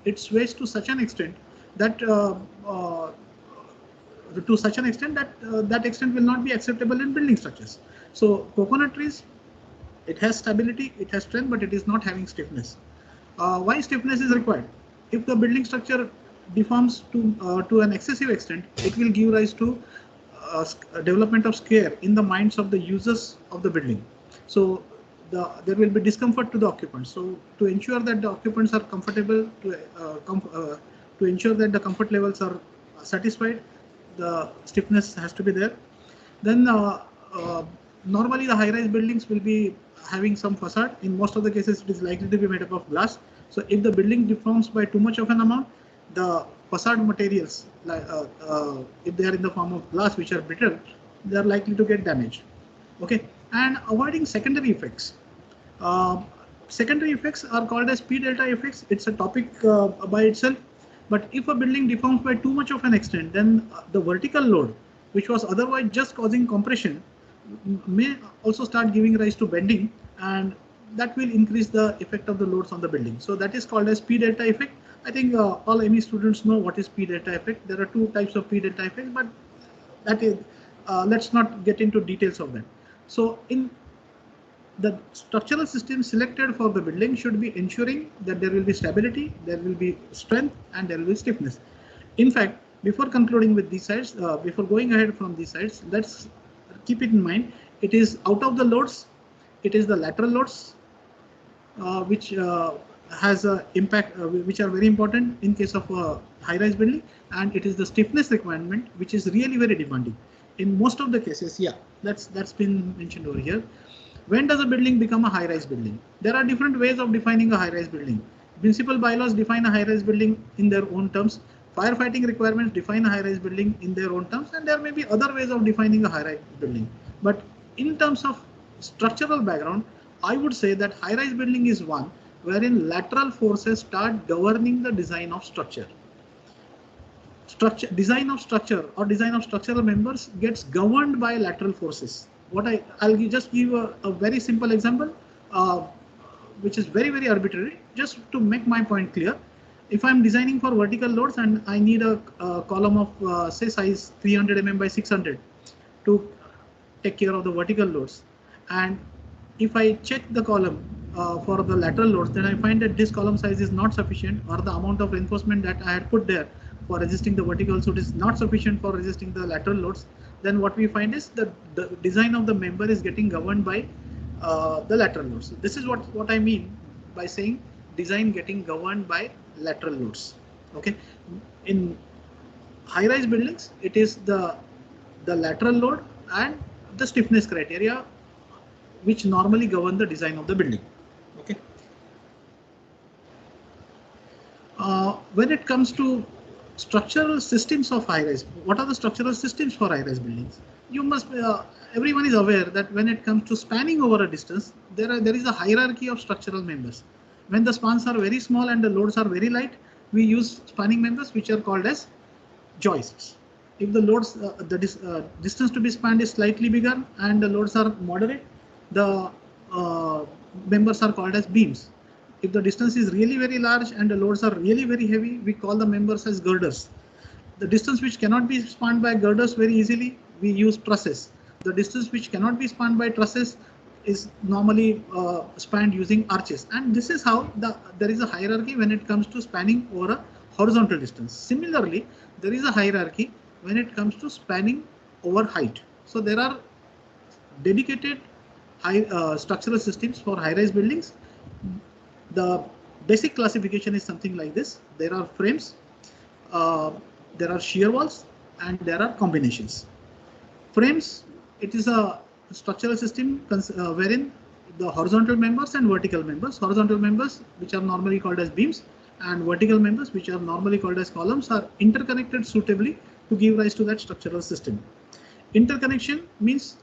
it sways to such an extent that that extent will not be acceptable in building structures. So coconut trees, it has stability, it has strength, but it is not having stiffness. Why stiffness is required? If the building structure deforms to an excessive extent, it will give rise to development of scare in the minds of the users of the building. So there will be discomfort to the occupants. So to ensure that the occupants are comfortable, to ensure that the comfort levels are satisfied, the stiffness has to be there. Then normally the high-rise buildings will be having some facade. In most of the cases, it is likely to be made up of glass. So if the building deforms by too much of an amount, the facade materials, if they are in the form of glass, which are brittle, they are likely to get damaged. Okay, and avoiding secondary effects. Uh, Secondary effects are called as P delta effects. It's a topic by itself. But if a building deforms by too much of an extent, then the vertical load, which was otherwise just causing compression, may also start giving rise to bending, and that will increase the effect of the loads on the building. So that is called as P delta effect. I think all ME students know what is P delta effect. There are two types of P delta effect, but that is let's not get into details of that. So in the structural system selected for the building should be ensuring that there will be stability, there will be strength, and there will be stiffness. In fact, before concluding with these sides, before going ahead from these sides, let's keep it in mind. It is out of the loads, it is the lateral loads which has a impact, which are very important in case of a high-rise building, and it is the stiffness requirement which is really very demanding. In most of the cases, yeah, that's been mentioned over here. When does a building become a high-rise building? There are different ways of defining a high-rise building. Municipal bylaws define a high-rise building in their own terms. Firefighting requirements define a high-rise building in their own terms, and there may be other ways of defining a high-rise building. But in terms of structural background, I would say that high-rise building is one wherein lateral forces start governing the design of structure. Design of structure or design of structural members gets governed by lateral forces. I'll just give a very simple example, which is very arbitrary, just to make my point clear. If I'm designing for vertical loads and I need a column of say size 300 mm by 600 to take care of the vertical loads, and if I check the column for the lateral loads, then I find that this column size is not sufficient, or the amount of reinforcement that I had put there for resisting the vertical load is not sufficient for resisting the lateral loads. Then what we find is that the design of the member is getting governed by the lateral loads. This is what I mean by saying design getting governed by lateral loads. Okay, in high-rise buildings, it is the lateral load and the stiffness criteria which normally govern the design of the building. Okay. When it comes to structural systems of high-rise, what are the structural systems for high-rise buildings? You must everyone is aware that when it comes to spanning over a distance, there is a hierarchy of structural members. When the spans are very small and the loads are very light, we use spanning members which are called as joists. If the loads, distance to be spanned is slightly bigger and the loads are moderate, the members are called as beams. If the distance is really very large and the loads are really very heavy, we call the members as girders. The distance which cannot be spanned by girders very easily, we use trusses. The distance which cannot be spanned by trusses is normally spanned using arches. And this is how there is a hierarchy when it comes to spanning over a horizontal distance. Similarly, there is a hierarchy when it comes to spanning over height. So there are dedicated structural systems for high-rise buildings. The basic classification is something like this. There are frames, there are shear walls, and there are combinations. Frames, it is a structural system wherein the horizontal members and vertical members, horizontal members which are normally called as beams, and vertical members which are normally called as columns are interconnected suitably to give rise to that structural system. Interconnection means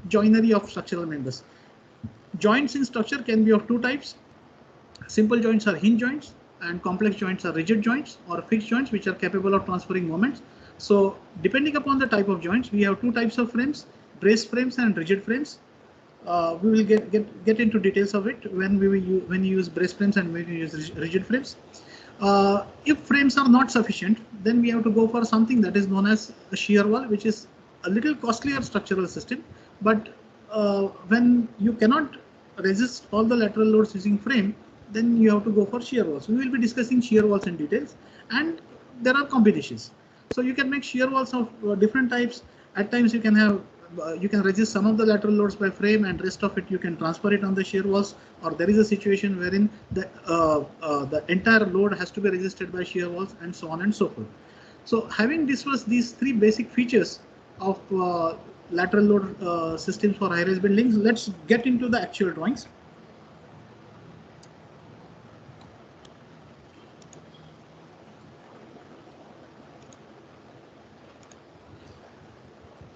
joinery of structural members. Joints in structure can be of two types. Simple joints are hinge joints, and complex joints are rigid joints or fixed joints which are capable of transferring moments. So depending upon the type of joints, we have two types of frames: brace frames and rigid frames. We will get into details of it when we use brace frames and when we use rigid frames. If frames are not sufficient, then we have to go for something that is known as a shear wall, which is a little costlier structural system. But when you cannot resist all the lateral loads using frame, then you have to go for shear walls. We will be discussing shear walls in details, and there are combinations. So you can make shear walls of different types. At times you can have you can resist some of the lateral loads by frame, and rest of it you can transfer it on the shear walls. Or there is a situation wherein the entire load has to be resisted by shear walls, and so on and so forth. So having discussed these three basic features of lateral load systems for high-rise buildings, let's get into the actual drawings.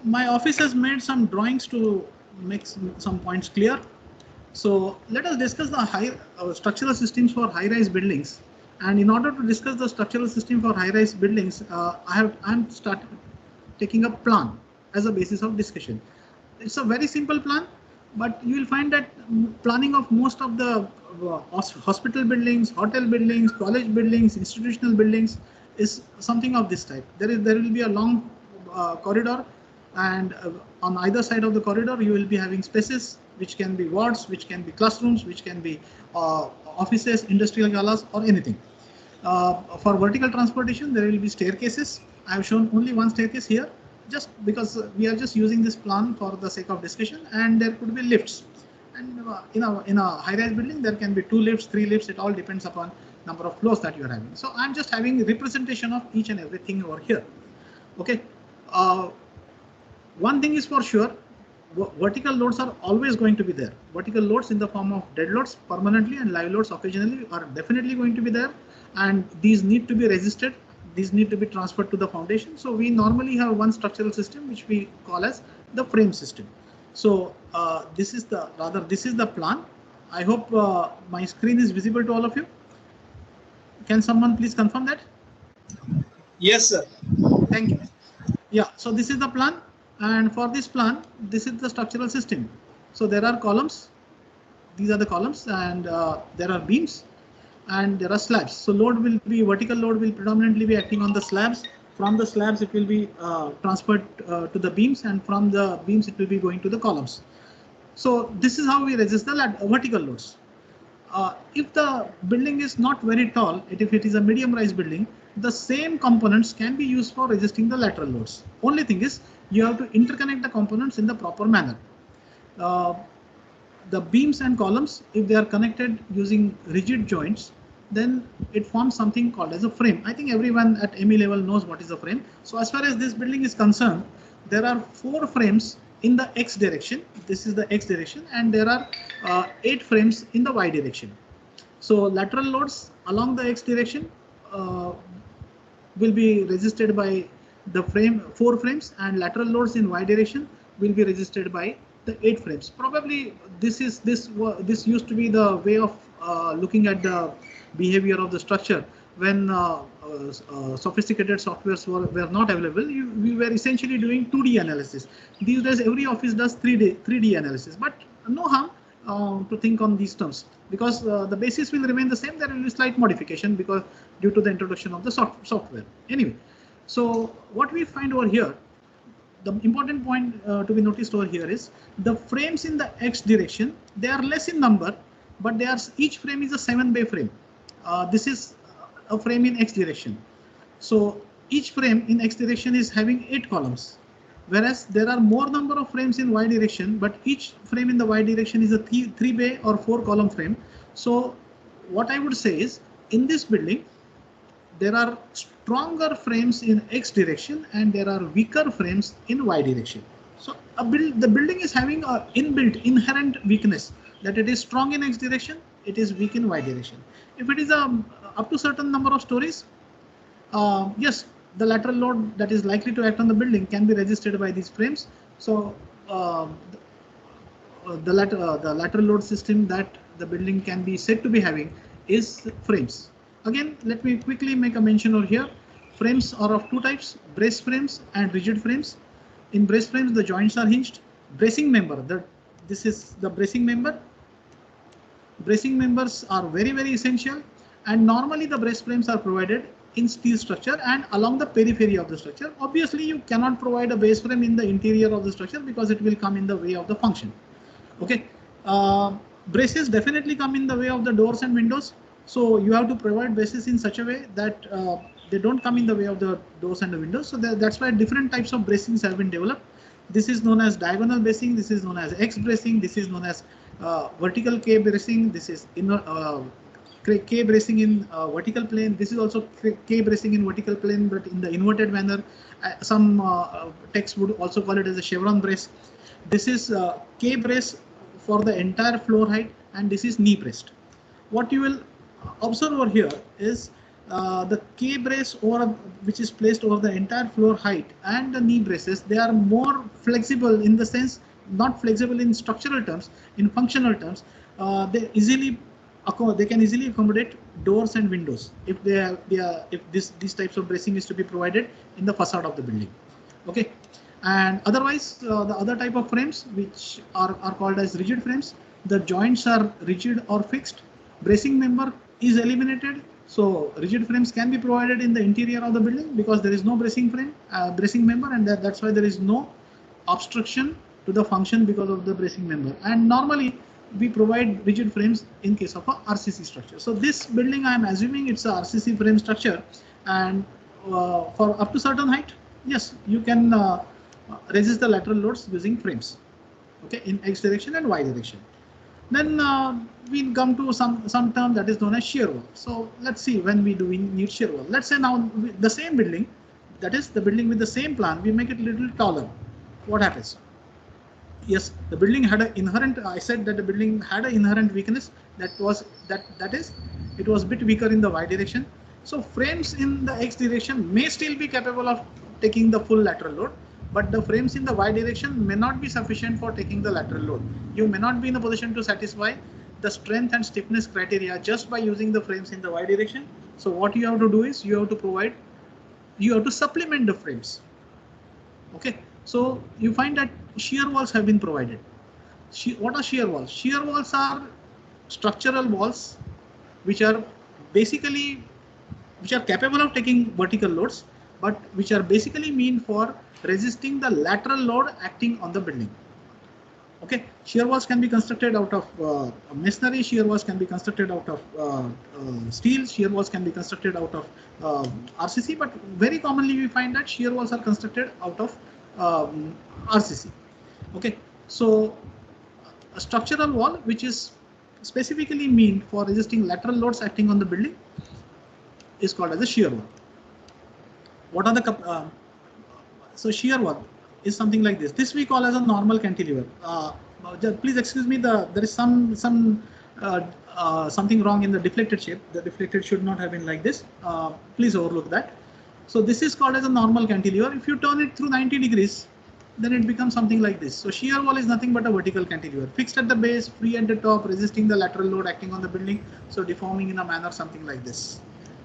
My office has made some drawings to make some points clear. So let us discuss the structural systems for high-rise buildings. And in order to discuss the structural system for high-rise buildings, I'm started taking a plan as a basis of discussion. It's a very simple plan, but you will find that planning of most of the hospital buildings, hotel buildings, college buildings, institutional buildings is something of this type. There will be a long corridor, and on either side of the corridor you will be having spaces which can be wards, which can be classrooms, which can be offices, industrial galas, or anything. For vertical transportation, there will be staircases. I have shown only one staircase here, just because we are just using this plan for the sake of discussion, and there could be lifts. And in a high-rise building, there can be 2 lifts, 3 lifts. It all depends upon number of floors that you are having. So I'm just having representation of each and everything over here. Okay. One thing is for sure, vertical loads are always going to be there. Vertical loads in the form of dead loads permanently and live loads occasionally are definitely going to be there, and these need to be resisted. These need to be transferred to the foundation. So we normally have one structural system which we call as the frame system. So this is the plan. I hope my screen is visible to all of you. Can someone please confirm that? Yes, sir. Thank you. Yeah, so this is the plan. And for this plan, this is the structural system. So there are columns. These are the columns, and there are beams, and there are slabs. So vertical load will predominantly be acting on the slabs. From the slabs, it will be transferred to the beams, and from the beams, it will be going to the columns. So this is how we resist the vertical loads. If the building is not very tall, if it is a medium-rise building, the same components can be used for resisting the lateral loads. Only thing is, you have to interconnect the components in the proper manner. The beams and columns, if they are connected using rigid joints, then it forms something called as a frame. I think everyone at ME level knows what is a frame. So as far as this building is concerned, there are 4 frames in the X direction. This is the X direction, and there are 8 frames in the Y direction. So lateral loads along the X direction will be resisted by the 4 frames, and lateral loads in Y direction will be resisted by the 8 frames. Probably this used to be the way of looking at the behavior of the structure when sophisticated softwares were not available. We were essentially doing 2D analysis. These days every office does 3D analysis, but no harm to think on these terms, because the basis will remain the same. There will be slight modification because due to the introduction of the software. Anyway, so what we find over here, the important point to be noticed over here is the frames in the X direction. They are less in number, but each frame is a 7-bay frame. This is a frame in X direction. So each frame in X direction is having 8 columns, whereas there are more number of frames in Y direction, but each frame in the Y direction is a 3-bay or 4-column frame. So what I would say is, in this building, there are stronger frames in X direction and there are weaker frames in Y direction. So the building is having an inherent weakness, that it is strong in X direction, it is weak in Y direction. If it is up to certain number of stories, yes, the lateral load that is likely to act on the building can be resisted by these frames. So the lateral load system that the building can be said to be having is frames. Again, let me quickly make a mention over here. Frames are of 2 types, brace frames and rigid frames. In brace frames, the joints are hinged. Bracing member, this is the bracing member. Bracing members are very, very essential, And normally the brace frames are provided in steel structure and along the periphery of the structure. Obviously, you cannot provide a brace frame in the interior of the structure because it will come in the way of the function. Okay, braces definitely come in the way of the doors and windows. So you have to provide braces in such a way that they don't come in the way of the doors and the windows. So that's why different types of bracings have been developed. This is known as diagonal bracing. This is known as X bracing. This is known as vertical K bracing. This is K bracing in vertical plane. This is also K bracing in vertical plane, but in the inverted manner. Some text would also call it as a chevron brace. This is K brace for the entire floor height, and this is knee braced. What you will observe over here is the K brace which is placed over the entire floor height, and the knee braces, they are more flexible in the sense, not flexible in structural terms, in functional terms. They can easily accommodate doors and windows if these types of bracing is to be provided in the facade of the building. Okay, and otherwise the other type of frames which are called as rigid frames, the joints are rigid or fixed. Bracing member is eliminated, so rigid frames can be provided in the interior of the building because there is no bracing member, and that's why there is no obstruction to the function because of the bracing member. And normally we provide rigid frames in case of a RCC structure. So this building, I am assuming it's a RCC frame structure, and for up to certain height, yes, you can resist the lateral loads using frames, okay, in X direction and Y direction. Then we come to some term that is known as shear wall. So let's see when we need shear wall. Let's say now the same building, that is the building with the same plan, we make it a little taller. What happens? Yes, the building had an inherent. I said that the building had an inherent weakness. That is, it was a bit weaker in the Y direction. So frames in the X direction may still be capable of taking the full lateral load, but the frames in the Y direction may not be sufficient for taking the lateral load. You may not be in a position to satisfy the strength and stiffness criteria just by using the frames in the Y direction. So what you have to do is you have to supplement the frames. Okay, so you find that shear walls have been provided. What are shear walls? Shear walls are structural walls which are capable of taking vertical loads, but which are basically meant for resisting the lateral load acting on the building. Okay, shear walls can be constructed out of masonry, shear walls can be constructed out of steel, shear walls can be constructed out of RCC, but very commonly we find that shear walls are constructed out of RCC. Okay, so a structural wall which is specifically meant for resisting lateral loads acting on the building is called as a shear wall. What are the so shear wall is something like this. This we call as a normal cantilever. Please excuse me, there is something wrong in the deflected shape. The deflected should not have been like this. Please overlook that. So this is called as a normal cantilever. If you turn it through 90 degrees, then it becomes something like this. So shear wall is nothing but a vertical cantilever, fixed at the base, free at the top, resisting the lateral load acting on the building, so deforming in a manner something like this.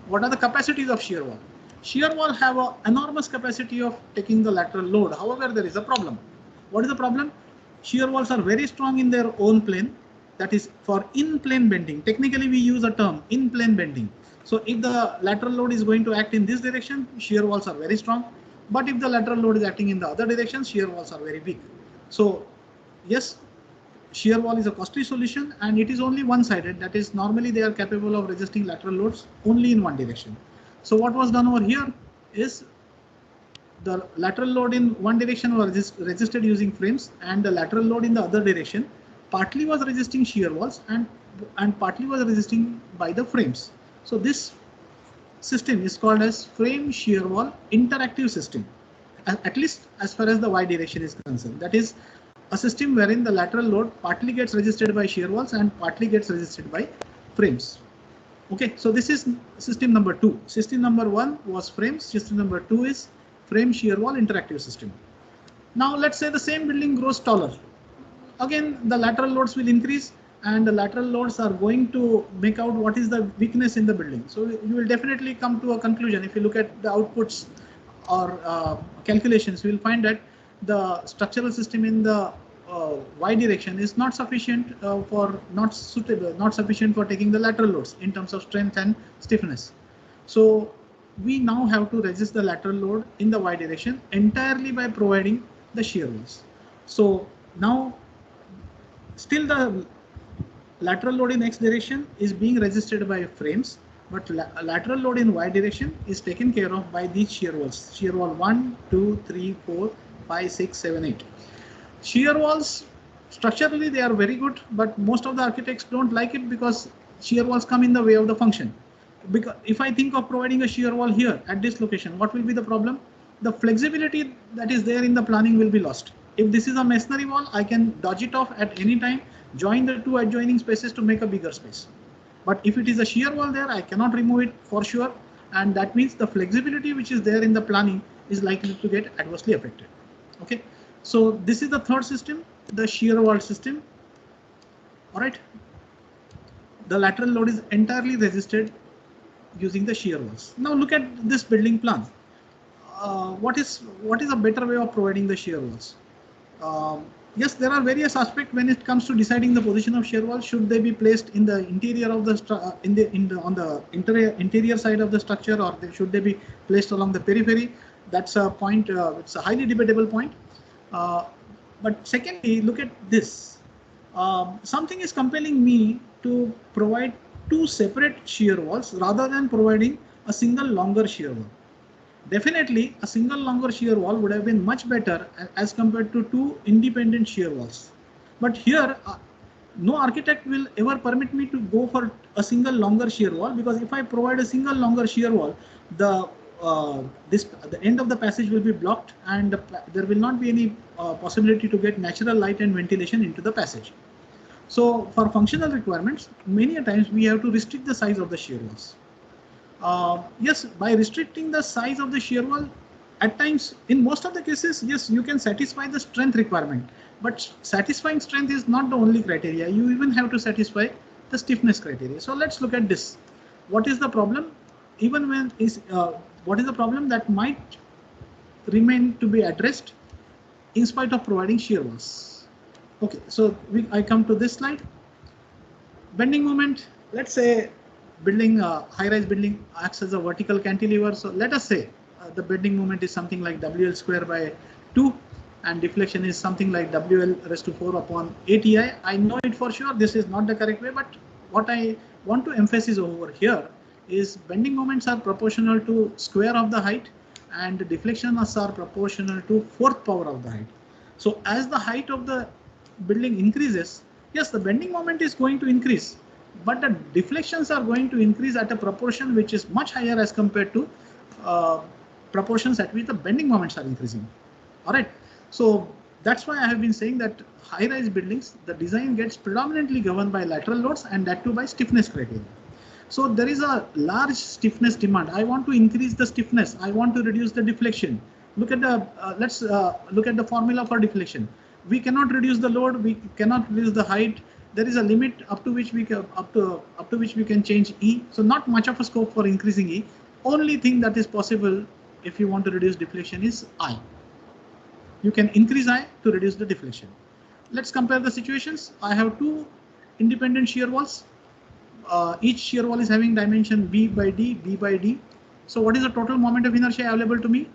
What are the capacities of shear wall? Shear wall have an enormous capacity of taking the lateral load. However, there is a problem. What is the problem? Shear walls are very strong in their own plane. That is for in-plane bending. Technically, we use a term in-plane bending. So if the lateral load is going to act in this direction, shear walls are very strong. But if the lateral load is acting in the other direction, shear walls are very weak. So yes, shear wall is a costly solution, and it is only one-sided. That is, normally they are capable of resisting lateral loads only in one direction. So what was done over here is the lateral load in one direction was resisted using frames, and the lateral load in the other direction partly was resisting shear walls and partly was resisting by the frames. So this system is called as frame shear wall interactive system, at least as far as the Y direction is concerned. That is a system wherein the lateral load partly gets resisted by shear walls and partly gets resisted by frames. Okay, so this is system number 2. System number 1 was frames. System number 2 is frame shear wall interactive system. Now let's say the same building grows taller. Again, the lateral loads will increase, and the lateral loads are going to make out what is the weakness in the building. So you will definitely come to a conclusion. If you look at the outputs or calculations, you will find that the structural system in the y direction is not sufficient not sufficient for taking the lateral loads in terms of strength and stiffness. So we now have to resist the lateral load in the y direction entirely by providing the shear walls. So now still the lateral load in x direction is being resisted by frames, but lateral load in y direction is taken care of by these shear walls. Shear wall 1, 2, 3, 4, 5, 6, 7, 8. Shear walls, structurally they are very good, but most of the architects don't like it because shear walls come in the way of the function. Because if I think of providing a shear wall here at this location, what will be the problem? The flexibility that is there in the planning will be lost. If this is a masonry wall, I can dodge it off at any time, join the two adjoining spaces to make a bigger space. But if it is a shear wall there, I cannot remove it for sure. And that means the flexibility which is there in the planning is likely to get adversely affected. Okay. So this is the third system, the shear wall system. All right. The lateral load is entirely resisted using the shear walls. Now look at this building plan. What is a better way of providing the shear walls? Yes, there are various aspects when it comes to deciding the position of shear walls. Should they be placed in the interior of the on the interior side of the structure, or should they be placed along the periphery? That's a point. It's a highly debatable point. But secondly, look at this. Something is compelling me to provide two separate shear walls rather than providing a single longer shear wall. Definitely, a single longer shear wall would have been much better as compared to two independent shear walls. But here, no architect will ever permit me to go for a single longer shear wall, because if I provide a single longer shear wall, the end of the passage will be blocked, and there will not be any possibility to get natural light and ventilation into the passage. So for functional requirements, many a times we have to restrict the size of the shear walls. Yes, by restricting the size of the shear wall, at times, in most of the cases, yes, you can satisfy the strength requirement, but satisfying strength is not the only criteria. You even have to satisfy the stiffness criteria. So let's look at this. What is the problem? Even when what is the problem that might remain to be addressed in spite of providing shear walls? Okay, so I come to this slide. Bending moment. Let's say building high-rise building acts as a vertical cantilever. So let us say the bending moment is something like WL square by 2, and deflection is something like WL raised to 4 upon ATI. I know it for sure. This is not the correct way, but what I want to emphasize over here is bending moments are proportional to square of the height, and the deflections are proportional to 4th power of the height. So as the height of the building increases, yes, the bending moment is going to increase, but the deflections are going to increase at a proportion which is much higher as compared to proportions at which the bending moments are increasing. All right. So that's why I have been saying that high-rise buildings, the design gets predominantly governed by lateral loads, and that too by stiffness criteria. So there is a large stiffness demand. I want to increase the stiffness. I want to reduce the deflection. Look at the let's look at the formula for deflection. We cannot reduce the load. We cannot reduce the height. There is a limit up to which we can change E. So not much of a scope for increasing E. Only thing that is possible if you want to reduce deflection is I. You can increase I to reduce the deflection. Let's compare the situations. I have two independent shear walls. Each shear wall is having dimension B by D, B by D. So what is the total moment of inertia available to me?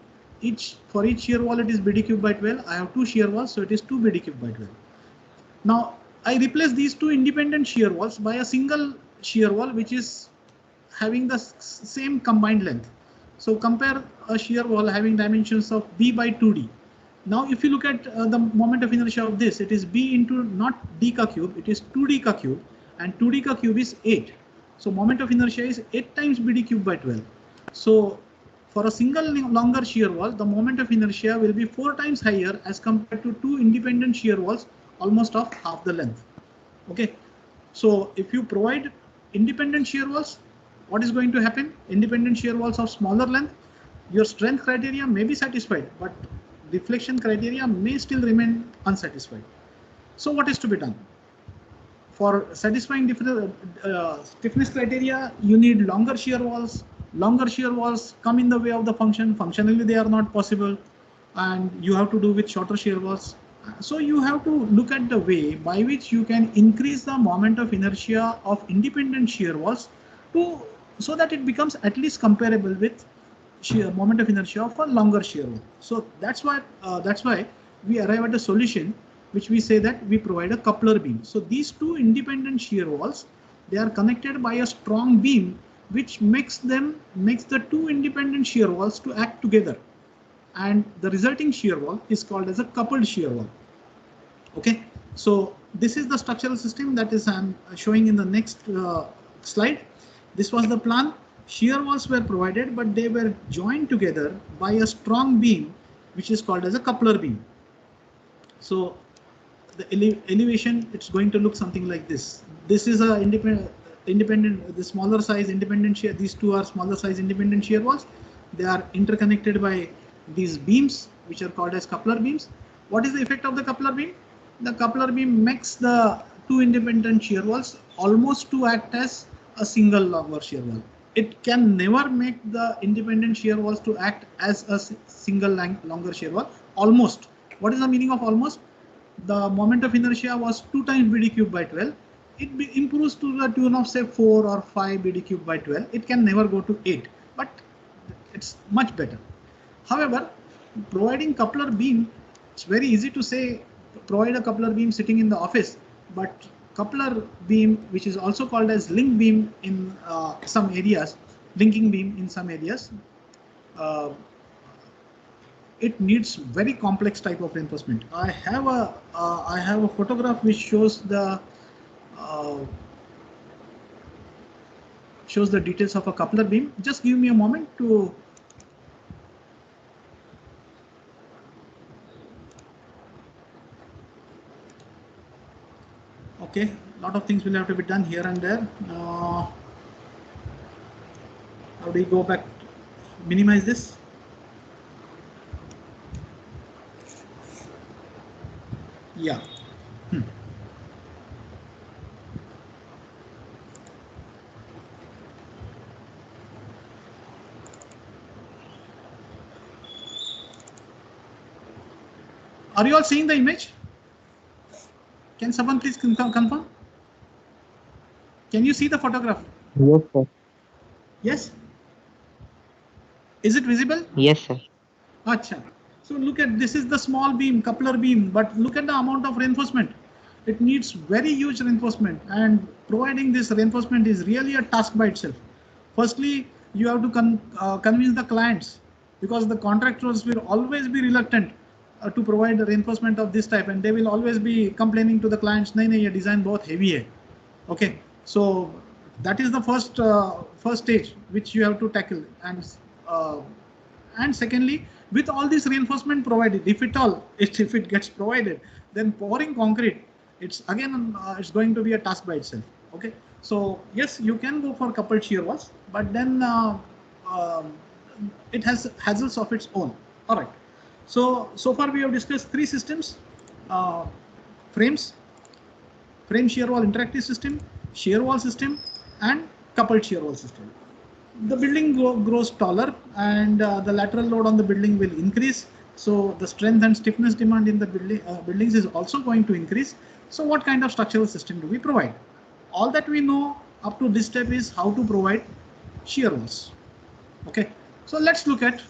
For each shear wall it is BD cube by 12. I have two shear walls, so it is 2 BD cube by 12. Now I replace these two independent shear walls by a single shear wall which is having the same combined length. So compare a shear wall having dimensions of B by 2D. Now if you look at the moment of inertia of this, it is B into not D ka cube, it is 2D ka cube, and 2D ka cube is 8. So moment of inertia is 8 times BD cube by 12. So for a single longer shear wall, the moment of inertia will be 4 times higher as compared to two independent shear walls almost of half the length. Okay, so if you provide independent shear walls, what is going to happen? Independent shear walls of smaller length, your strength criteria may be satisfied, but deflection criteria may still remain unsatisfied. So what is to be done? For satisfying stiffness criteria, you need longer shear walls. Longer shear walls come in the way of the function. Functionally, they are not possible, and you have to do with shorter shear walls. So you have to look at the way by which you can increase the moment of inertia of independent shear walls to so that it becomes at least comparable with shear moment of inertia of a longer shear wall. So that's why we arrive at a solution which we say that we provide a coupler beam. So these two independent shear walls, they are connected by a strong beam which makes the two independent shear walls to act together, and the resulting shear wall is called as a coupled shear wall. Okay, so this is the structural system that is I'm showing in the next slide. This was the plan. Shear walls were provided, but they were joined together by a strong beam which is called as a coupler beam. So the elevation, it's going to look something like this. This is a the smaller size independent shear. These two are smaller size independent shear walls. They are interconnected by these beams which are called as coupler beams. What is the effect of the coupler beam? The coupler beam makes the two independent shear walls almost to act as a single longer shear wall. It can never make the independent shear walls to act as a single longer shear wall. Almost. What is the meaning of almost? The moment of inertia was 2 times BD cube by 12. It improves to the tune of say 4 or 5 BD cube by 12. It can never go to 8, but it's much better. However, providing coupler beam, it's very easy to say provide a coupler beam sitting in the office, but coupler beam, which is also called as link beam in some areas, linking beam in some areas, it needs very complex type of reinforcement. I have a photograph which shows the details of a coupler beam. Just give me a moment to. Okay, a lot of things will have to be done here and there. How do we go back? Minimize this. Yeah. Are you all seeing the image? Can someone please confirm? Can you see the photograph? Yes, sir. Yes. Is it visible? Yes, sir. Acha. So look at, this is the small beam, coupler beam, but look at the amount of reinforcement. It needs very huge reinforcement, and providing this reinforcement is really a task by itself. Firstly, you have to convince the clients, because the contractors will always be reluctant to provide the reinforcement of this type, and they will always be complaining to the clients, nahi, ye design bahut heavy hai. Okay, so that is the first stage which you have to tackle, and secondly, with all this reinforcement provided, if it gets provided, then pouring concrete, it's again it's going to be a task by itself. Okay, so yes, you can go for coupled shear walls, but then it has hassles of its own. All right, so far we have discussed three systems: frame shear wall interactive system, shear wall system, and coupled shear wall system. The building grows taller, and the lateral load on the building will increase. So the strength and stiffness demand in the buildings is also going to increase. So what kind of structural system do we provide? All that we know up to this step is how to provide shear walls. Okay, so let's look at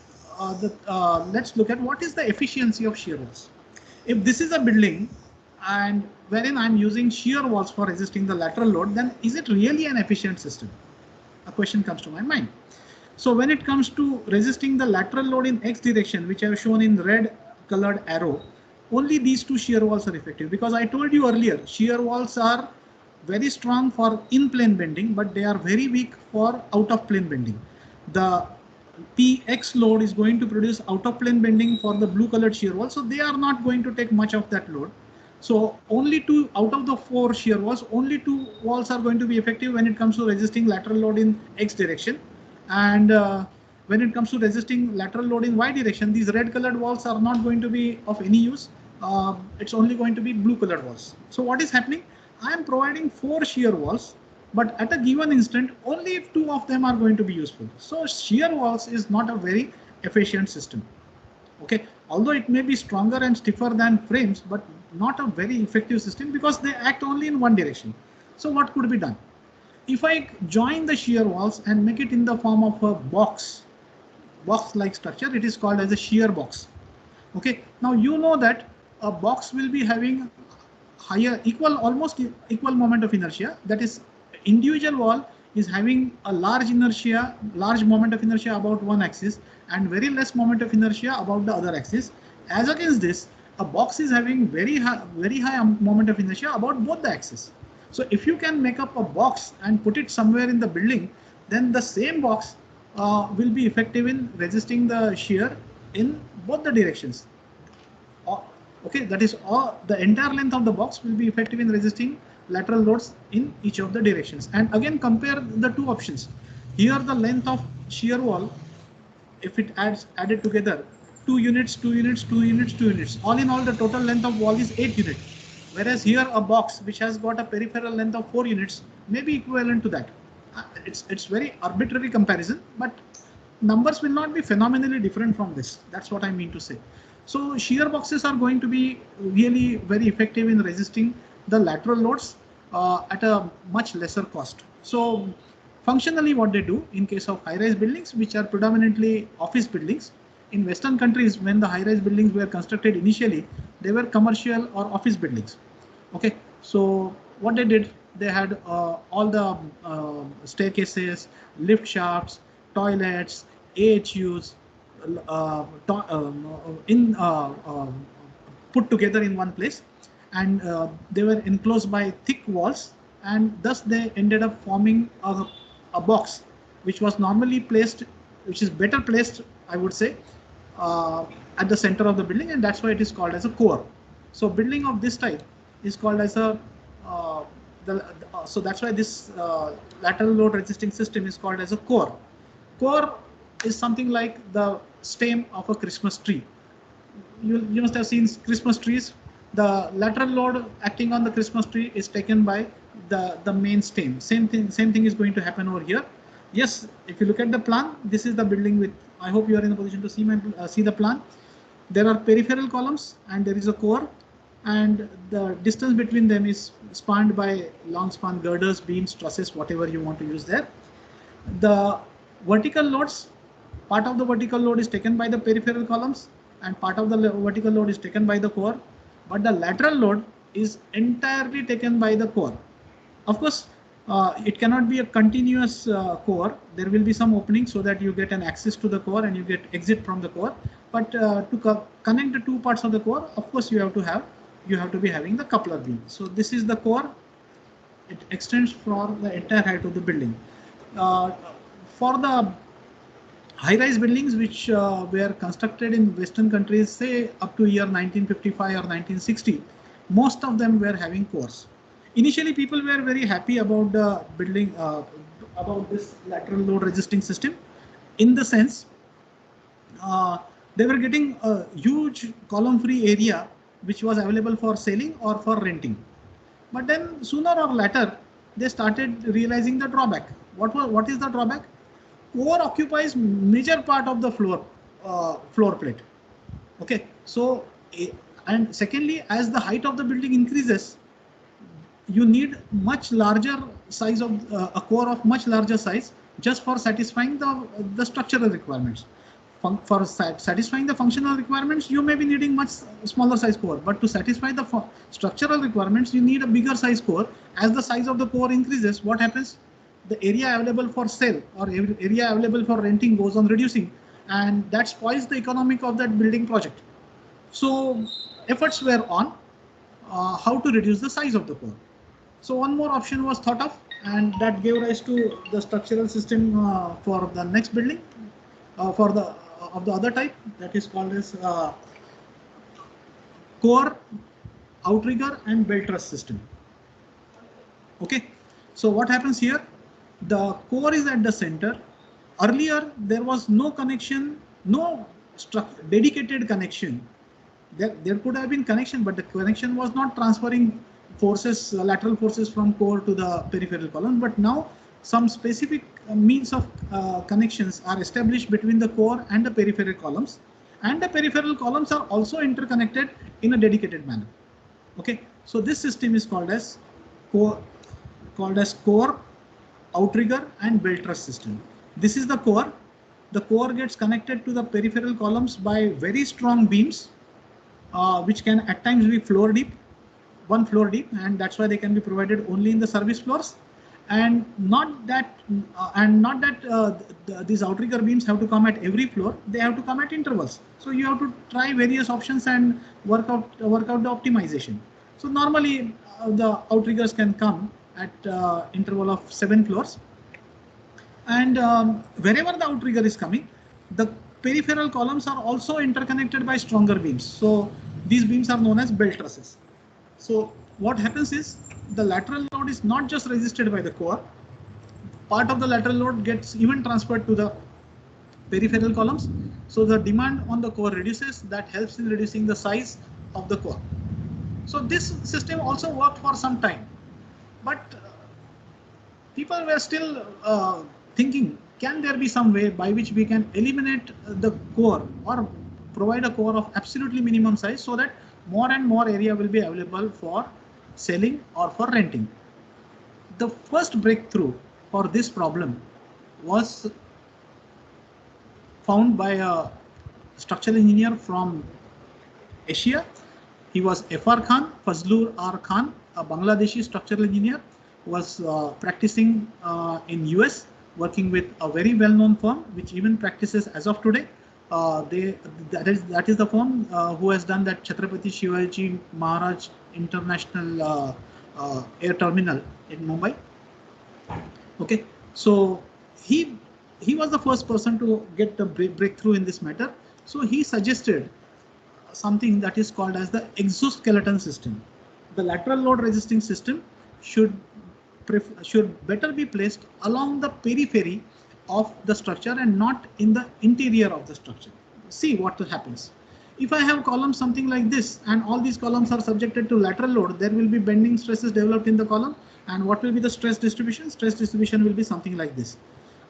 what is the efficiency of shear walls. If this is a building and wherein I'm using shear walls for resisting the lateral load, then is it really an efficient system? A question comes to my mind. So when it comes to resisting the lateral load in X direction, which I have shown in red colored arrow, only these two shear walls are effective, because I told you earlier, shear walls are very strong for in plane bending, but they are very weak for out of plane bending. The PX load is going to produce out of plane bending for the blue colored shear wall, so they are not going to take much of that load. So only two out of the four shear walls, only two walls are going to be effective when it comes to resisting lateral load in X direction. And when it comes to resisting lateral load in Y direction, these red colored walls are not going to be of any use. It's only going to be blue colored walls. So what is happening? I am providing 4 shear walls, but at a given instant, only 2 of them are going to be useful. So shear walls is not a very efficient system. Okay, although it may be stronger and stiffer than frames, but not a very effective system because they act only in one direction. So what could be done? If I join the shear walls and make it in the form of a box-like structure, it is called as a shear box. Okay, now you know that a box will be having higher, almost equal moment of inertia. That is, individual wall is having a large moment of inertia about one axis and very less moment of inertia about the other axis. As against this, a box is having very high moment of inertia about both the axes. So if you can make up a box and put it somewhere in the building, then the same box will be effective in resisting the shear in both the directions. Okay, that is all. The entire length of the box will be effective in resisting lateral loads in each of the directions. And again, compare the two options. Here the length of shear wall, if it added together, 2 units, 2 units, 2 units, 2 units. All in all, the total length of wall is 8 units. Whereas here a box which has got a peripheral length of 4 units may be equivalent to that. It's very arbitrary comparison, but numbers will not be phenomenally different from this. That's what I mean to say. So shear boxes are going to be really very effective in resisting the lateral loads at a much lesser cost. So functionally what they do in case of high-rise buildings, which are predominantly office buildings, in Western countries, when the high-rise buildings were constructed initially, they were commercial or office buildings. Okay, so what they did, they had all the staircases, lift shafts, toilets, AHUs, put together in one place, and they were enclosed by thick walls, and thus they ended up forming a box which was normally placed, which is better placed, I would say, at the center of the building, and that's why it is called as a core. So building of this type is called as a so that's why this lateral load resisting system is called as a core. Core is something like the stem of a Christmas tree. You must have seen Christmas trees. The lateral load acting on the Christmas tree is taken by the main stem. Same thing is going to happen over here. Yes, if you look at the plan, this is the building with, I hope you are in a position to see the plan. There are peripheral columns and there is a core, and the distance between them is spanned by long span girders, beams, trusses, whatever you want to use there. The vertical loads, part of the vertical load is taken by the peripheral columns and part of the vertical load is taken by the core, but the lateral load is entirely taken by the core. Of course, it cannot be a continuous core. There will be some opening so that you get an access to the core and you get exit from the core. But to connect the two parts of the core, of course, you have to be having the coupler beam. So this is the core. It extends for the entire height of the building. For the high-rise buildings which were constructed in Western countries, say up to year 1955 or 1960, most of them were having cores. Initially, people were very happy about the building, about this lateral load resisting system, in the sense they were getting a huge column-free area which was available for selling or for renting. But then sooner or later, they started realizing the drawback. What is the drawback? Core occupies major part of the floor plate. Okay, so and secondly, as the height of the building increases, you need much larger size of a core of much larger size just for satisfying the structural requirements. For satisfying the functional requirements, you may be needing much smaller size core, but to satisfy the structural requirements, you need a bigger size core. As the size of the core increases, what happens? The area available for sale or area available for renting goes on reducing, and that spoils the economic of that building project. So efforts were on how to reduce the size of the core. So one more option was thought of, and that gave rise to the structural system for the next building for the other type, that is called as core, outrigger, and belt truss system. Okay, so what happens here? The core is at the center. Earlier, there was no connection, no dedicated connection. There could have been connection, but the connection was not transferring forces, lateral forces from core to the peripheral column. But now some specific means of connections are established between the core and the peripheral columns, and the peripheral columns are also interconnected in a dedicated manner. Okay, so this system is called as core, outrigger and belt truss system. This is the core. The core gets connected to the peripheral columns by very strong beams, which can at times be floor deep, 1 floor deep, and that's why they can be provided only in the service floors. And not that these outrigger beams have to come at every floor. They have to come at intervals. So you have to try various options and work out the optimization. So normally the outriggers can come at interval of 7 floors. And wherever the outrigger is coming, the peripheral columns are also interconnected by stronger beams. So these beams are known as belt trusses. So what happens is the lateral load is not just resisted by the core. Part of the lateral load gets even transferred to the peripheral columns. So the demand on the core reduces. That helps in reducing the size of the core. So this system also worked for some time, but people were still thinking, can there be some way by which we can eliminate the core or provide a core of absolutely minimum size so that more and more area will be available for selling or for renting. The first breakthrough for this problem was found by a structural engineer from Asia. He was F.R. Khan, Fazlur R. Khan, a Bangladeshi structural engineer who was practicing in US, working with a very well-known firm which even practices as of today. That is the firm who has done that Chhatrapati Shivaji Maharaj International Air Terminal in Mumbai. Okay, so he was the first person to get the breakthrough in this matter. So he suggested something that is called as the exoskeleton system. The lateral load resisting system should better be placed along the periphery of the structure and not in the interior of the structure. See what happens. If I have columns something like this and all these columns are subjected to lateral load, there will be bending stresses developed in the column. And what will be the stress distribution? Stress distribution will be something like this.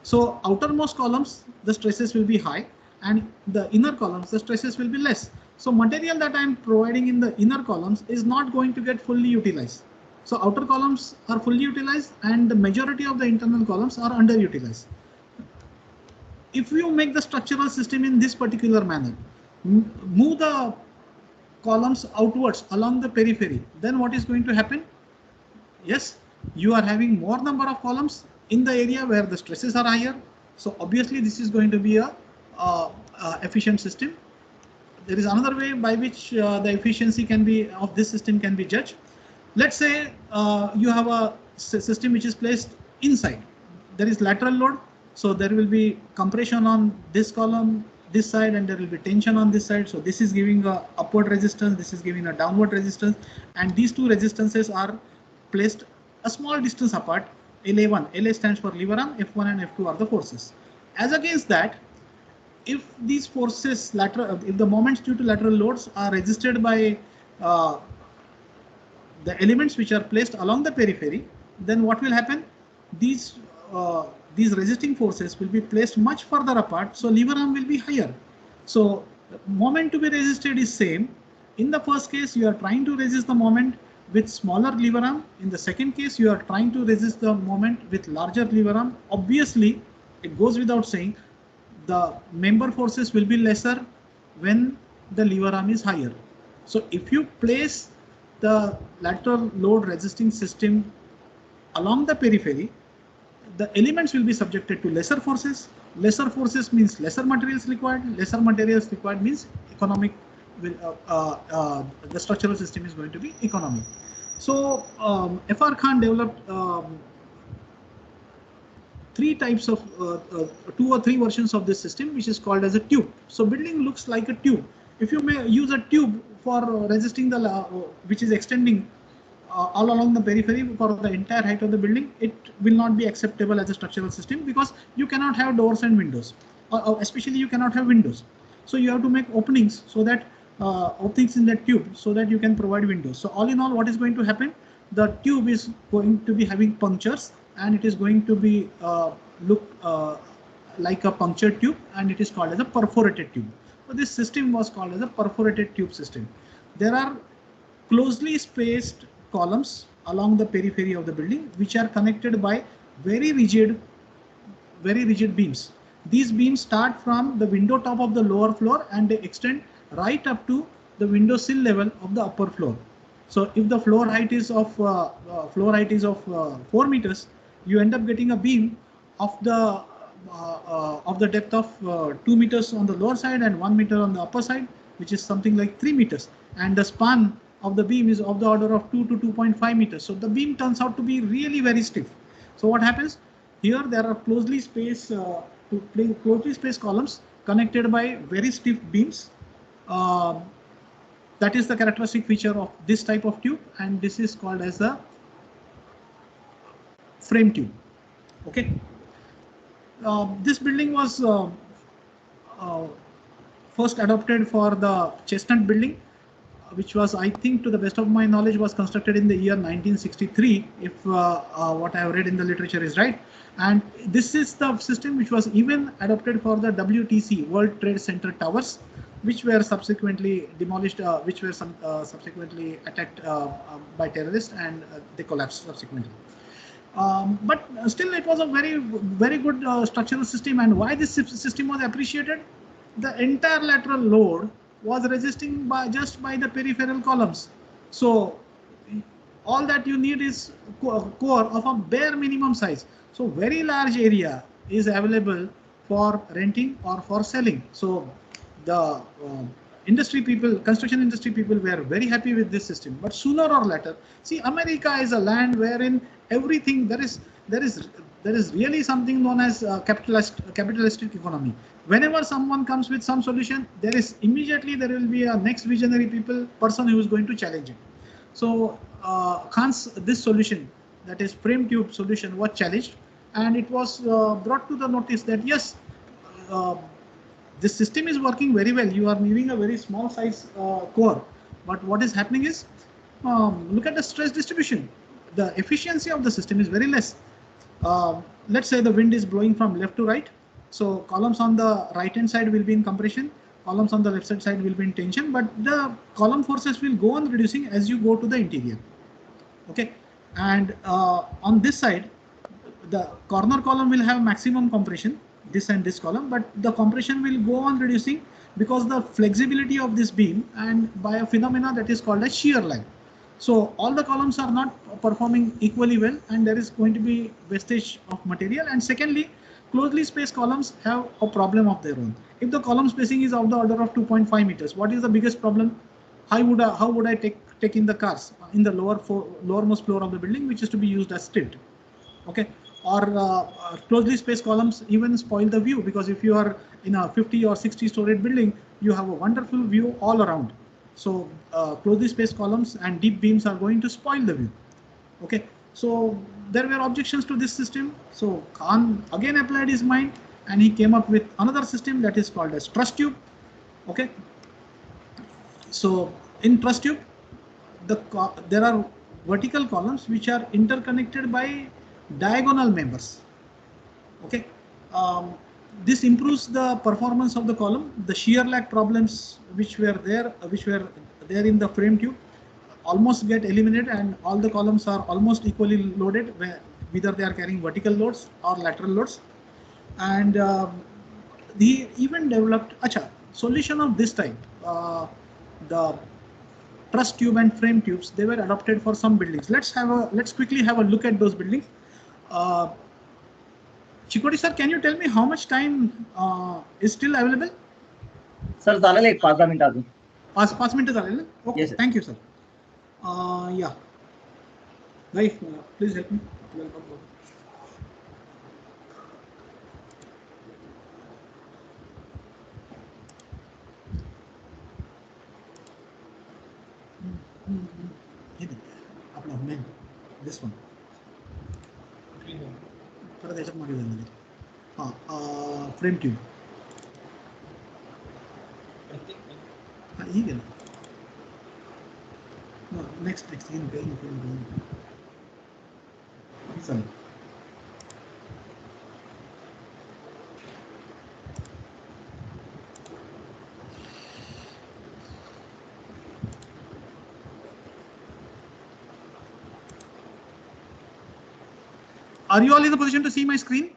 So outermost columns, the stresses will be high, and the inner columns, the stresses will be less. So material that I am providing in the inner columns is not going to get fully utilized. So outer columns are fully utilized and the majority of the internal columns are underutilized. If you make the structural system in this particular manner, move the columns outwards along the periphery, then what is going to happen? Yes, you are having more number of columns in the area where the stresses are higher. So obviously this is going to be a efficient system. There is another way by which the efficiency can be of this system can be judged. Let's say you have a system which is placed inside. There is lateral load, so there will be compression on this column, this side, and there will be tension on this side. So this is giving a upward resistance, this is giving a downward resistance, and these two resistances are placed a small distance apart. LA1, LA stands for lever arm, F1 and F2 are the forces. As against that, if these forces if the moments due to lateral loads are resisted by the elements which are placed along the periphery, then what will happen? These resisting forces will be placed much further apart, so lever arm will be higher. So the moment to be resisted is same. In the first case, you are trying to resist the moment with smaller lever arm. In the second case, you are trying to resist the moment with larger lever arm. Obviously, it goes without saying, the member forces will be lesser when the lever arm is higher. So if you place the lateral load resisting system along the periphery, the elements will be subjected to lesser forces. Lesser forces means lesser materials required. Lesser materials required means economic. The structural system is going to be economic. So F.R. Khan developed three types of 2 or 3 versions of this system, which is called as a tube. So building looks like a tube. If you may use a tube for resisting the which is extending all along the periphery for the entire height of the building, it will not be acceptable as a structural system because you cannot have doors and windows, or especially you cannot have windows. So you have to make openings so that openings in that tube so that you can provide windows. So all in all, what is going to happen? The tube is going to be having punctures, and it is going to be look like a punctured tube, and it is called as a perforated tube. So this system was called as a perforated tube system. There are closely spaced columns along the periphery of the building, which are connected by very rigid beams. These beams start from the window top of the lower floor and they extend right up to the window sill level of the upper floor. So if the floor height is of 4 meters, you end up getting a beam of the depth of 2 meters on the lower side and 1 meter on the upper side, which is something like 3 meters. And the span of the beam is of the order of 2 to 2.5 meters. So the beam turns out to be really very stiff. So what happens? Here there are closely spaced columns connected by very stiff beams. That is the characteristic feature of this type of tube, and this is called as the frame tube. Okay. This building was first adopted for the Chestnut building, which was, I think, to the best of my knowledge, was constructed in the year 1963, if what I have read in the literature is right. And this is the system which was even adopted for the WTC, World Trade Center towers, which were subsequently demolished, which were subsequently attacked by terrorists, and they collapsed subsequently. But still, it was a very good structural system. And why this system was appreciated? The entire lateral load was resisting just by the peripheral columns. So all that you need is core of a bare minimum size. So very large area is available for renting or for selling. So the construction industry people were very happy with this system. But sooner or later, see, America is a land wherein everything there is really something known as capitalistic economy. Whenever someone comes with some solution, there will be a next visionary person who is going to challenge it. So this solution, that is frame tube solution, was challenged, and it was brought to the notice that yes, this system is working very well. You are needing a very small size core, but what is happening is, look at the stress distribution. The efficiency of the system is very less. Let's say the wind is blowing from left to right. So columns on the right hand side will be in compression, columns on the left side will be in tension, but the column forces will go on reducing as you go to the interior. Okay, and on this side, the corner column will have maximum compression, this and this column, but the compression will go on reducing because the flexibility of this beam and by a phenomena that is called as shear lag. So all the columns are not performing equally well, and there is going to be wastage of material. And secondly, closely spaced columns have a problem of their own. If the column spacing is of the order of 2.5 meters, what is the biggest problem? How would I take in the cars in the lowermost floor of the building, which is to be used as stilt? Okay. Or closely spaced columns even spoil the view, because if you are in a 50 or 60 story building, you have a wonderful view all around. So closely spaced columns and deep beams are going to spoil the view. Okay, so there were objections to this system. So Khan again applied his mind, and he came up with another system that is called as truss tube. Okay, so in truss tube, there are vertical columns which are interconnected by diagonal members. Okay, this improves the performance of the column. The shear lag problems which were there in the frame tube almost get eliminated, and all the columns are almost equally loaded, whether they are carrying vertical loads or lateral loads. And they even developed solution of this type. The truss tube and frame tubes, they were adopted for some buildings. Let's quickly have a look at those buildings. Chikoti sir, can you tell me how much time is still available? Sir, झालेलं एक 5-10 मिनिटं अजून. 5 मिनिटं झालेलं ना? Okay, yes, thank you sir. Yeah. Guys, please help me. This one. Frame tube. No, next. Sorry. Are you all in the position to see my screen?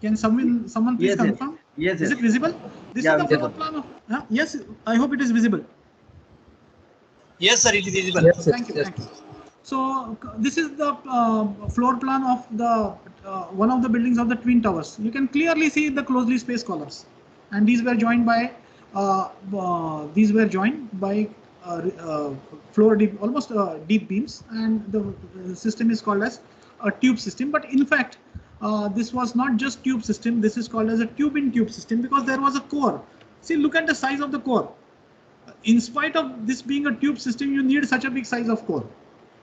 Can someone please Yes, confirm? yes. Is it visible? This Yeah, is the floor visible. plan of. Yes, I hope it is visible. Yes, sir, it is visible. Yes, Thank you. Thank you. So this is the floor plan of the one of the buildings of the Twin Towers. You can clearly see the closely spaced columns, and these were joined by floor deep, almost deep beams, and the system is called as a tube system. But in fact, this was not just tube system. This is called as a tube in tube system because there was a core. See, look at the size of the core. In spite of this being a tube system, you need such a big size of core.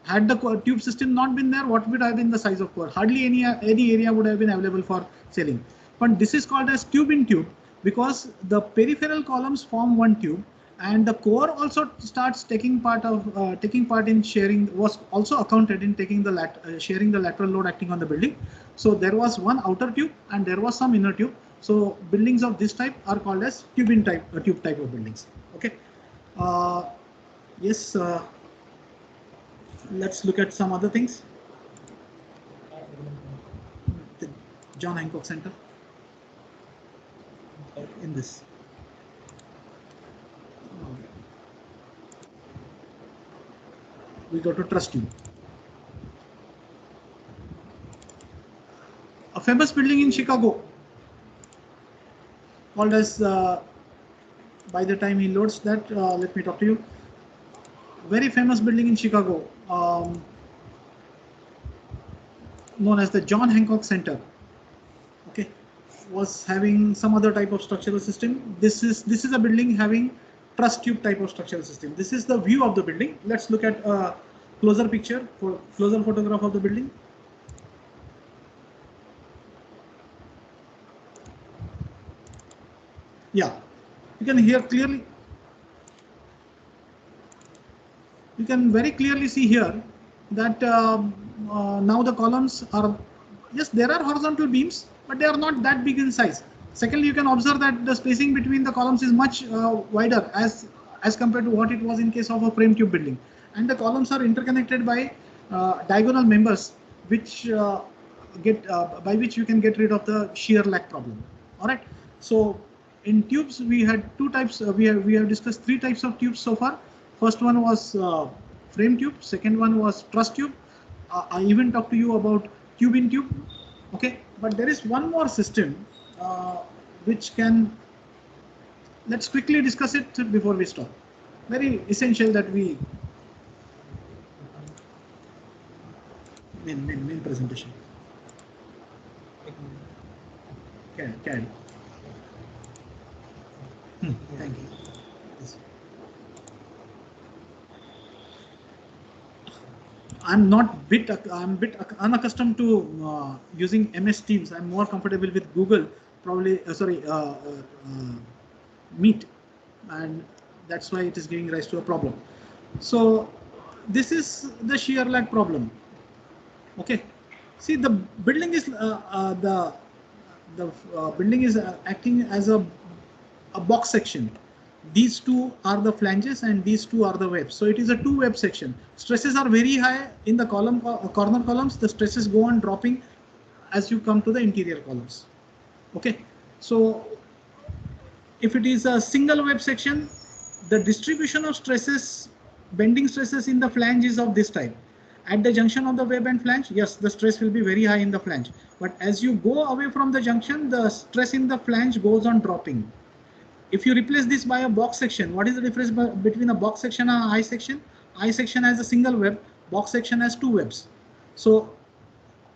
Had the tube system not been there, what would have been the size of core? Hardly any area would have been available for selling. But this is called as tube in tube because the peripheral columns form one tube, and the core also starts taking part in sharing, was also accounted in taking the sharing the lateral load acting on the building. So there was one outer tube and there was some inner tube. So buildings of this type are called as tube type of buildings. Okay. Yes. Let's look at some other things. The John Hancock Center in this. We go to Trust Tube. A famous building in Chicago called as, by the time he loads that, let me talk to you. Very famous building in Chicago, known as the John Hancock Center. Okay, was having some other type of structural system. This is a building having truss tube type of structural system. This is the view of the building. Let's look at a closer picture, closer photograph of the building. Yeah, you can hear clearly. You can very clearly see here that now the columns are, yes, there are horizontal beams, but they are not that big in size. Secondly, you can observe that the spacing between the columns is much wider as compared to what it was in case of a frame tube building. And the columns are interconnected by diagonal members, which by which you can get rid of the shear lag problem. All right. So in tubes, we had two types. We have discussed three types of tubes so far. First one was frame tube. Second one was truss tube. I even talked to you about tube in tube. Okay, but there is one more system which can. Let's quickly discuss it before we stop. Very essential that we main presentation. Carry. Thank you. I'm a bit unaccustomed to using MS Teams. I'm more comfortable with Google, probably Meet, and that's why it is giving rise to a problem. So this is the shear lag problem. Okay, see, the building is building is acting as a box section. These two are the flanges and these two are the webs. So it is a two web section. Stresses are very high in the corner columns. The stresses go on dropping as you come to the interior columns. Okay, so if it is a single web section, the distribution of stresses, bending stresses in the flange is of this type. At the junction of the web and flange, yes, the stress will be very high in the flange. But as you go away from the junction, the stress in the flange goes on dropping. If you replace this by a box section, what is the difference between a box section and an I section? I section has a single web, box section has two webs. So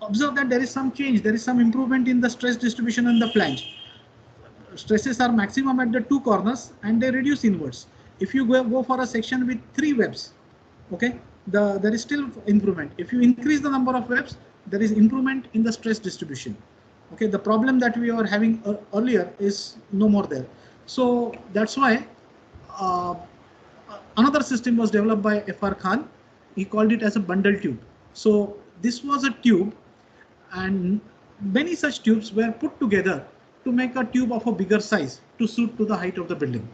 observe that there is some change, there is some improvement in the stress distribution in the flange. Stresses are maximum at the two corners and they reduce inwards. If you go for a section with three webs, okay, there is still improvement. If you increase the number of webs, there is improvement in the stress distribution. Okay, the problem that we were having earlier is no more there. So that's why another system was developed by F.R. Khan. He called it as a bundle tube. So this was a tube, and many such tubes were put together to make a tube of a bigger size to suit to the height of the building.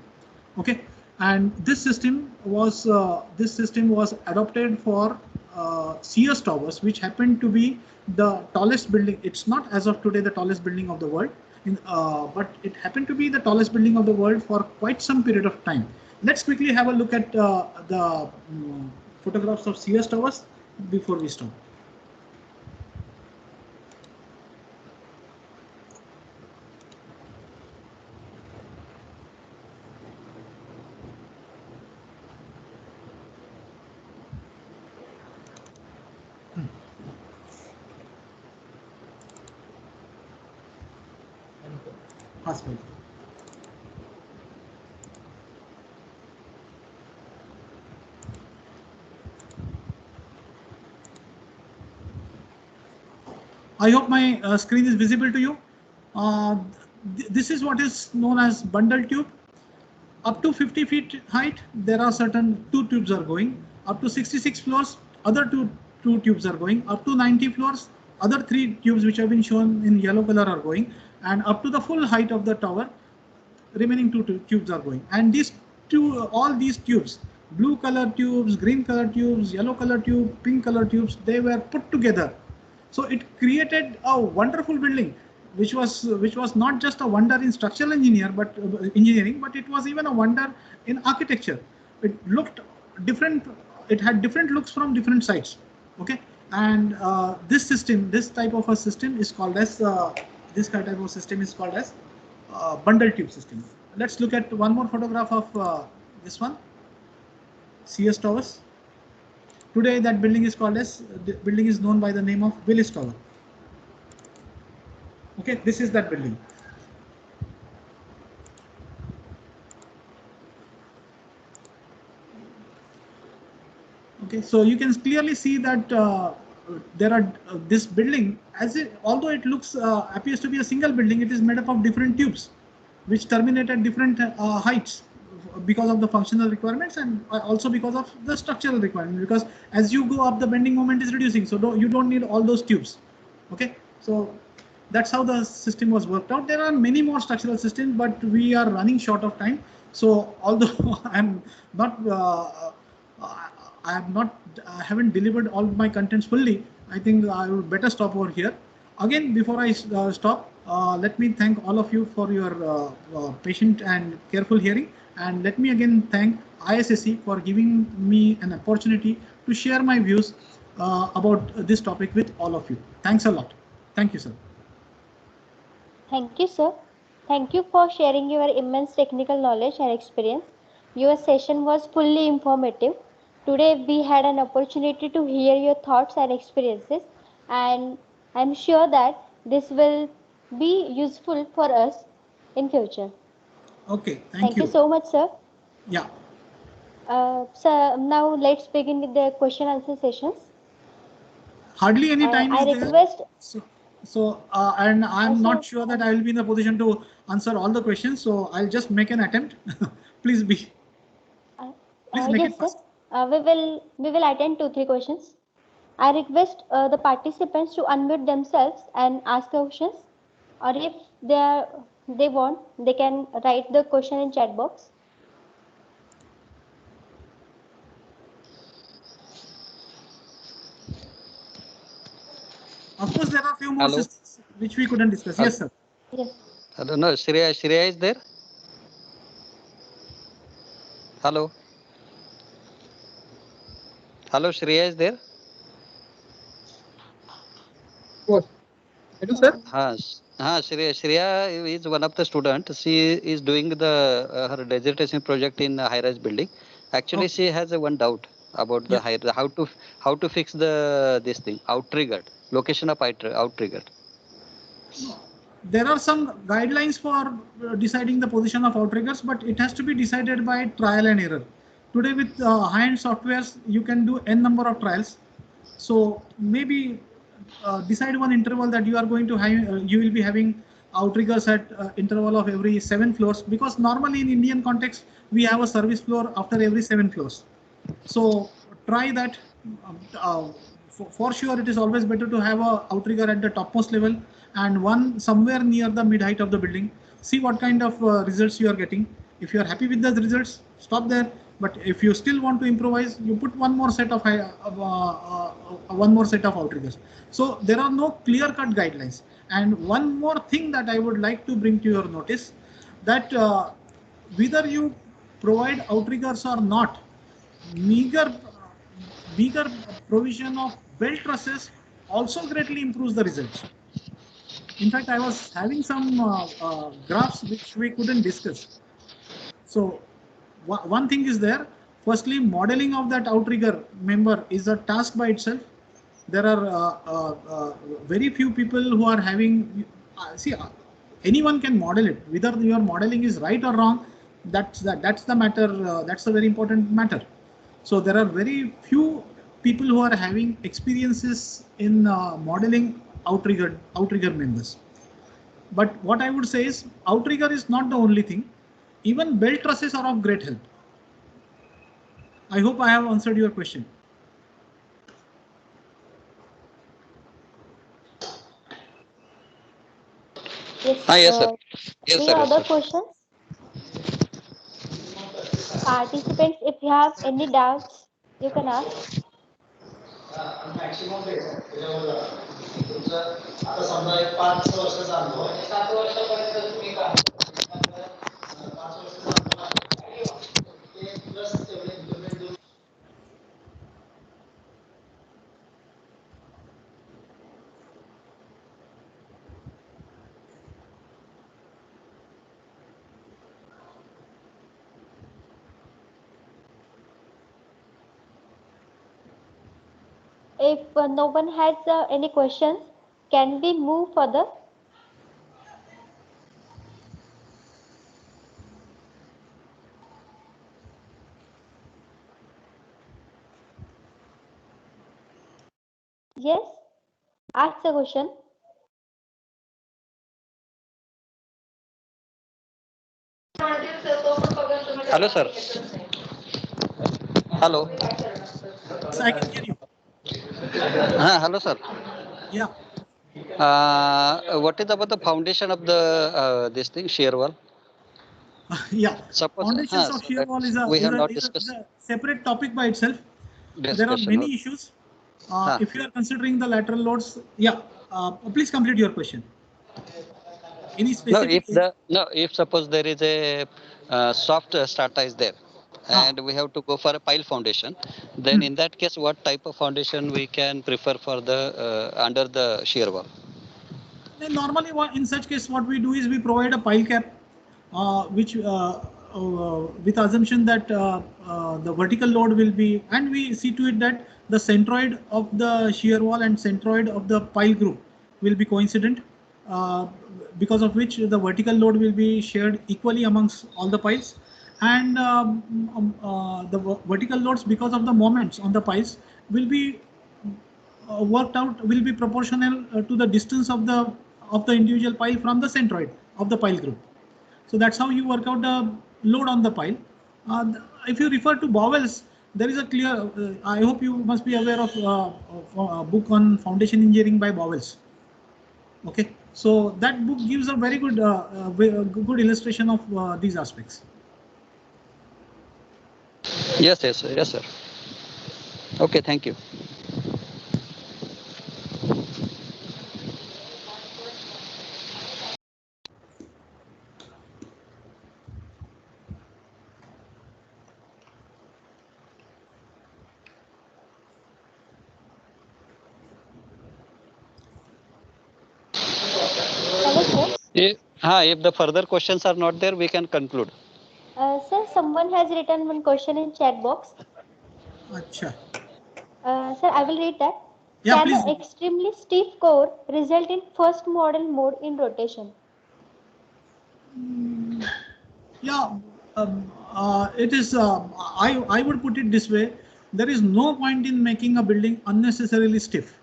Okay, and this system was adopted for Sears Towers, which happened to be the tallest building. It's not as of today the tallest building of the world, but it happened to be the tallest building of the world for quite some period of time. Let's quickly have a look at the photographs of Sears Towers before we stop. Hospital. I hope my screen is visible to you. This is what is known as bundle tube. Up to 50 feet height, there are certain 2 tubes are going. Up to 66 floors, other two tubes are going. Up to 90 floors, other 3 tubes which have been shown in yellow color are going. And up to the full height of the tower, remaining 2 tubes are going. And all these tubes, blue color tubes, green color tubes, yellow color tube, pink color tubes, they were put together. So it created a wonderful building, which was not just a wonder in structural engineering, but it was even a wonder in architecture. It looked different. It had different looks from different sides. Okay, and this type of a system is called as bundle tube system. Let's look at one more photograph of this one, Sears Towers. Today, that building is known by the name of Willis Tower. Okay, this is that building. Okay, so you can clearly see that there are this building, although it appears to be a single building, it is made up of different tubes, which terminate at different heights, because of the functional requirements and also because of the structural requirement, because as you go up, the bending moment is reducing, so you don't need all those tubes. Okay, so that's how the system was worked out. There are many more structural systems, but we are running short of time. So although I haven't delivered all my contents fully, I think I would better stop over here. Again, before I stop, let me thank all of you for your patient and careful hearing. And let me again thank ISSE for giving me an opportunity to share my views about this topic with all of you. Thanks a lot. Thank you, sir. Thank you, sir. Thank you for sharing your immense technical knowledge and experience. Your session was fully informative. Today, we had an opportunity to hear your thoughts and experiences, and I'm sure that this will be useful for us in future. Okay, thank you so much, sir. Yeah. So now let's begin with the question answer sessions. Hardly any time I is request. There. And I'm not sure that I will be in a position to answer all the questions, so I'll just make an attempt. Please make yes, it fast. Sir. We will attend 2-3 questions. I request the participants to unmute themselves and ask questions, or if they want, they can write the question in chat box. Of course, there are a few more systems which we couldn't discuss. Yes, sir. Yes. I don't know. Shreya is there? Hello. Hello, Shreya is there? What? Hello, sir. Shreya is one of the students. She is doing her dissertation project in a high-rise building. Actually, she has one doubt about the how to fix this thing, outrigger, location of outrigger. There are some guidelines for deciding the position of outriggers, but it has to be decided by trial and error. Today, with high-end softwares, you can do n number of trials. So maybe decide one interval that you are going to have. You will be having outriggers at interval of every 7 floors, because normally in Indian context we have a service floor after every 7 floors. So try that. For sure, it is always better to have a outrigger at the topmost level and one somewhere near the mid height of the building. See what kind of results you are getting. If you are happy with the results, stop there. But if you still want to improvise, you put one more set of outriggers. So there are no clear-cut guidelines. And one more thing that I would like to bring to your notice, that whether you provide outriggers or not, meager provision of belt trusses also greatly improves the results. In fact, I was having some graphs which we couldn't discuss. So one thing is there. Firstly, modeling of that outrigger member is a task by itself. There are very few people who are having. Anyone can model it. Whether your modeling is right or wrong, that's the matter. That's a very important matter. So there are very few people who are having experiences in modeling outrigger members. But what I would say is, outrigger is not the only thing. Even belt trusses are of great help. I hope I have answered your question. Yes. Yes, sir. Yes, Any sir. Yes, other sir. questions? Participants, if you have any doubts, you can ask. आता समजा एक 5 वर्षाचा अनुभव आहे 7 वर्षापर्यंत तुम्ही काम 5 वर्षाचा ते प्लस तेवढे implement If no one has any questions, can we move further? Yes, ask the question. Hello, sir. Hello. So I can hear you. Hello, sir. Yeah. What is about the foundation of the this thing, shear wall? Yeah. Suppose, Foundations of so shear that wall is we have not a discussed. separate topic by itself. There are Discussion, many okay. issues. If you are considering the lateral loads, yeah. Please complete your question. Any specific? If suppose there is a soft strata is there, and we have to go for a pile foundation, then in that case, what type of foundation we can prefer for the under the shear wall? Normally, in such case, what we do is we provide a pile cap, which with assumption that the vertical load will be, and we see to it that the centroid of the shear wall and centroid of the pile group will be coincident, because of which the vertical load will be shared equally amongst all the piles, and the vertical loads, because of the moments on the piles, will be worked out, will be proportional to the distance of the individual pile from the centroid of the pile group. So that's how you work out the load on the pile. If you refer to bowels, there is a clear. I hope you must be aware of a book on foundation engineering by Bowels. Okay, so that book gives a very good good illustration of these aspects. Yes, sir. Okay, thank you. Hello, sir. If the further questions are not there, we can conclude. Sir, someone has written one question in chat box. Acha. Sir, I will read that. Yeah, Can please. an extremely stiff core result in first model mode in rotation? Yeah, it is. I would put it this way: there is no point in making a building unnecessarily stiff.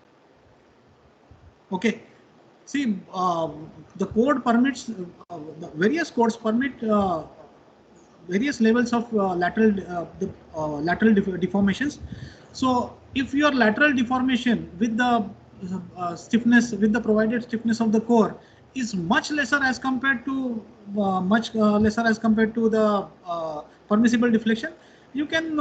Okay. See, the code permits, the various codes permit various levels of lateral deformations. So if your lateral deformation with the stiffness, with the provided stiffness of the core is much lesser as compared to the permissible deflection, you can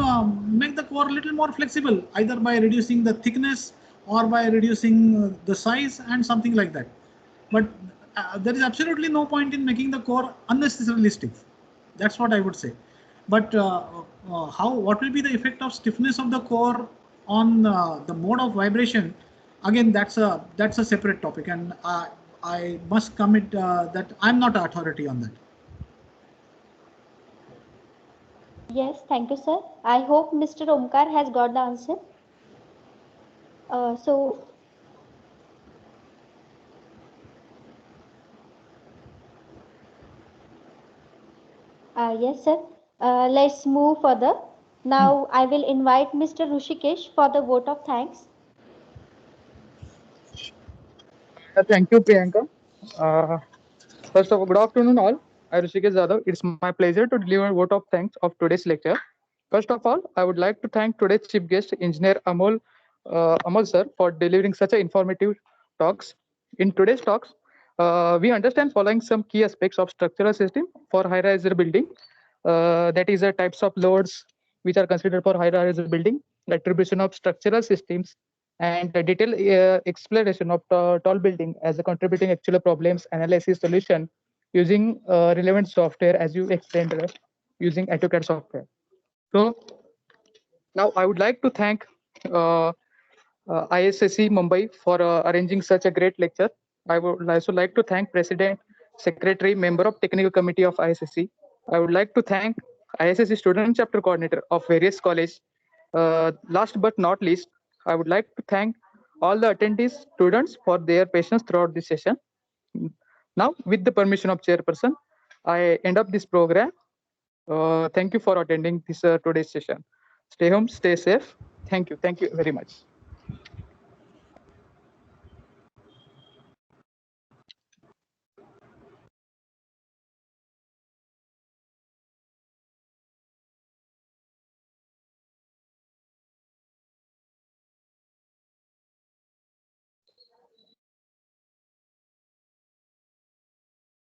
make the core a little more flexible, either by reducing the thickness or by reducing the size and something like that. But there is absolutely no point in making the core unnecessarily stiff. That's what I would say. But what will be the effect of stiffness of the core on the mode of vibration? Again, that's a separate topic, and I must commit that I'm not an authority on that. Yes, thank you, sir. I hope Mr. Omkar has got the answer. So, yes, sir. Let's move further. Now, I will invite Mr. Rushikesh for the vote of thanks. Thank you, Priyanka. Uh, First of all, good afternoon, all. I Rishikesh Jadhav. It's my pleasure to deliver vote of thanks of today's lecture. First of all, I would like to thank today's chief guest, Engineer Amol sir, for delivering such a informative talks. In today's talks, we understand following some key aspects of structural system for high-rise building. That is, types of loads which are considered for high-rise building, attribution of structural systems, and a detailed explanation of tall building as a contributing actual problems analysis solution using relevant software as you explained using AutoCAD software. So now I would like to thank uh, ISSC Mumbai for arranging such a great lecture. I would also like to thank President, Secretary, Member of Technical Committee of ISSC. I would like to thank ISSC Student Chapter Coordinator of various colleges. Last but not least, I would like to thank all the attendees, students for their patience throughout this session. Now, with the permission of Chairperson, I end up this program. Thank you for attending this today's session. Stay home, stay safe. Thank you. Thank you very much.